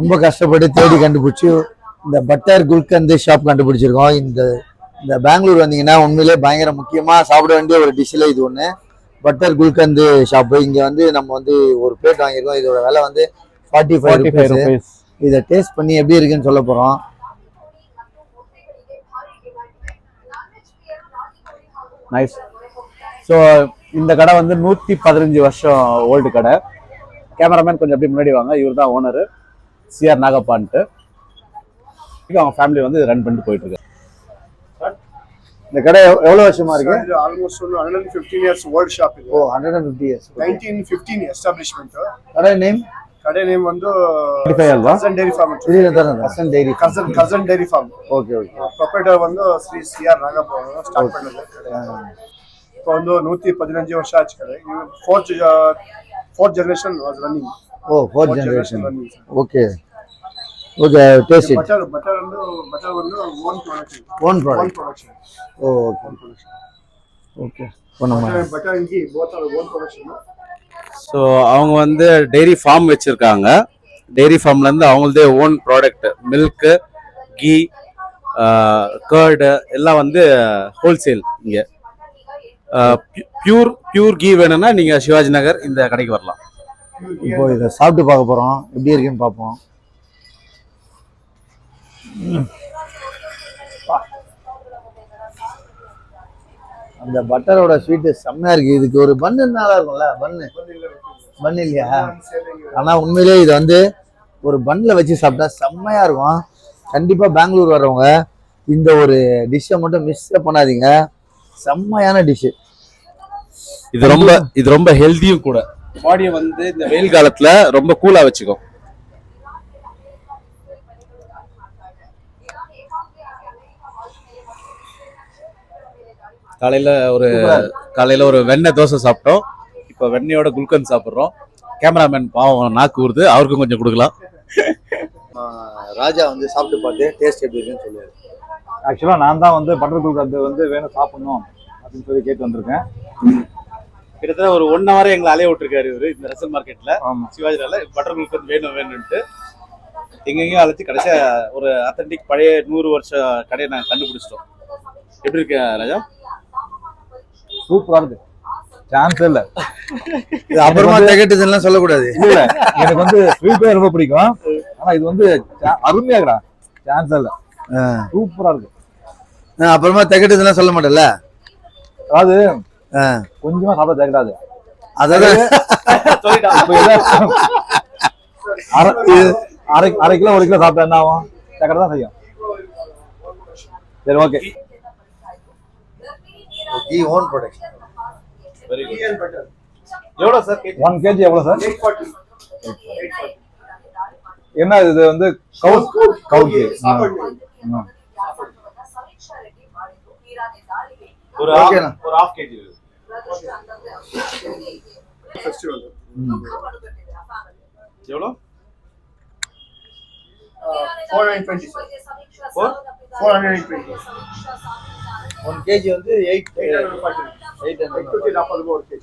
ரொம்ப கஷ்டப்பட்டு தேடி கண்டுபிடிச்சி இந்த பட்டர் குல்கந்த் ஷாப் கண்டுபிடிச்சிருக்கோம். இந்த பெங்களூர் வந்தீங்கன்னா உண்மையிலே பயங்கர முக்கியமாக சாப்பிட வேண்டிய ஒரு டிஷ்ஷில் இது ஒன்று. Butter gulkand shop. இங்கே வந்து நம்ம வந்து ஒரு பிளேட் வாங்கியிருக்கோம். இதோட விலை வந்து 45 rupees. இதை டேஸ்ட் பண்ணி எப்படி இருக்குன்னு சொல்ல போகிறோம். நைஸ். ஸோ இந்த கடை வந்து 115 வருஷம் ஓல்டு கடை. கேமராமேன் கொஞ்சம் எப்படி முன்னாடி வாங்க. இவர் தான் ஓனரு, சிஆர் நாகப்பான்ட்டு. அவங்க ஃபேமிலி வந்து ரன் பண்ணிட்டு போயிட்டு இருக்காங்க. இந்த கடை எவ்வளவு வருஷமா இருக்கு? ஆல்மோஸ்ட் 115 இயர்ஸ் ஓல்ட் ஷாப் இது. Oh 150 years. 1915 எஸ்டாப்லிஷ்மென்ட். கடை நேம் வந்து Kasan dairy farm. Kasan dairy farm. Okay okay. Proprietor வந்து ஸ்ரீ சிஆர் நாகப்பா ஸ்டார்ட் பண்ணது. இப்போ வந்து 115 வருஷம் ஆச்சு கடை. fourth generation was running. Oh fourth generation. Okay okay. Taste butter வந்து own production. Oh okay. Butter இங்கி both are own production. So அவங்க வந்து டெய்ரி ஃபார்ம் வச்சுருக்காங்க. டெய்ரி ஃபார்ம்லேருந்து அவங்களதே own product milk, ghee, curd எல்லாம் வந்து ஹோல்சேல். இங்கே பியூர் கீ வேணும்னா நீங்கள் சிவாஜி நகர் இந்த கடைக்கு வரலாம். இப்போ இதை சாப்பிட்டு பார்க்க போகிறோம், எப்படி இருக்குன்னு பார்ப்போம். அந்த பட்டரோட ஸ்வீட்டு செம்மையா இருக்கு. இதுக்கு ஒரு பன்னு நல்லா இருக்கும்ல. பன்னு இல்லையா? ஆனா உண்மையிலே இது வந்து ஒரு பன்ல வச்சு சாப்பிட்டா செம்மையா இருக்கும். கண்டிப்பா பெங்களூர் வர்றவங்க இந்த ஒரு டிஷ்ஷை மட்டும் மிஸ் பண்ணாதீங்க. செம்மையான டிஷ்ஷு. இது ரொம்ப ஹெல்த்தியும் கூட. பாடியை வந்து இந்த வெயில் காலத்துல ரொம்ப கூலா வச்சுக்கும். காலையில ஒரு வெண்ணெய் தோசை சாப்பிட்டோம். இப்போ வெண்ணெயோட குல்கந்த் சாப்பிட்றோம். கேமராமேன் பாவம் நாக்கு ஊறுது, அவருக்கும் கொஞ்சம் கொடுக்கலாம். ராஜா வந்து சாப்பிட்டு பார்த்து டேஸ்ட் எப்படி இருக்குன்னு சொல்லுவாரு. ஆக்சுவலா நான் தான் வந்து பட்டர் குல்கந்த் வந்து வேணும் சாப்பிடணும் அப்படின்னு சொல்லி கேட்டு வந்திருக்கேன். கிட்டத்தட்ட ஒரு 1 hour எங்களை அலைய விட்டுருக்காரு இவரு இந்த ரசல் மார்க்கெட்ல. சிவாஜினால பட்டர் குல்கந்த் வேணும்னுட்டு எங்கெங்கேயும் அழைச்சி கடைசியா ஒரு அத்தன்டிக் பழைய 100 வருஷ கடையை நாங்கள் கண்டுபிடிச்சிட்டோம். எப்படி இருக்கு ராஜா? சூப்பரா இருக்கு. சான்ஸ் இல்ல. அப்புறமா திகட்டுதுன்னு சொல்லக்கூடாது. இல்ல எனக்கு வந்து ஸ்வீட் ரொம்ப பிடிக்கும். ஆனா இது வந்து அருமையா இருக்கா. சான்ஸ் இல்ல. சூப்பரா இருக்கு. அப்புறமா திகட்டுதுன்னு சொல்ல மாட்டேன்ல. அதாவது கொஞ்சமா சாப்பிட திகட்டாது. அதாவது அரை கிலோ 1 கிலோ சாப்பிட்டா என்ன ஆகும்? திகட்ட தான் செய்யும். சரி okay. Own production. Very good. எவ்வளோ சார்? 1 kg எவ்வளோ சார்? 840. என்ன இது வந்து கவுக்கு ஒரு half kg ஃபெஸ்டிவல். எவ்வளோ? 420 சார். 420. 1 kg வந்து 840 840 ஒரு kg.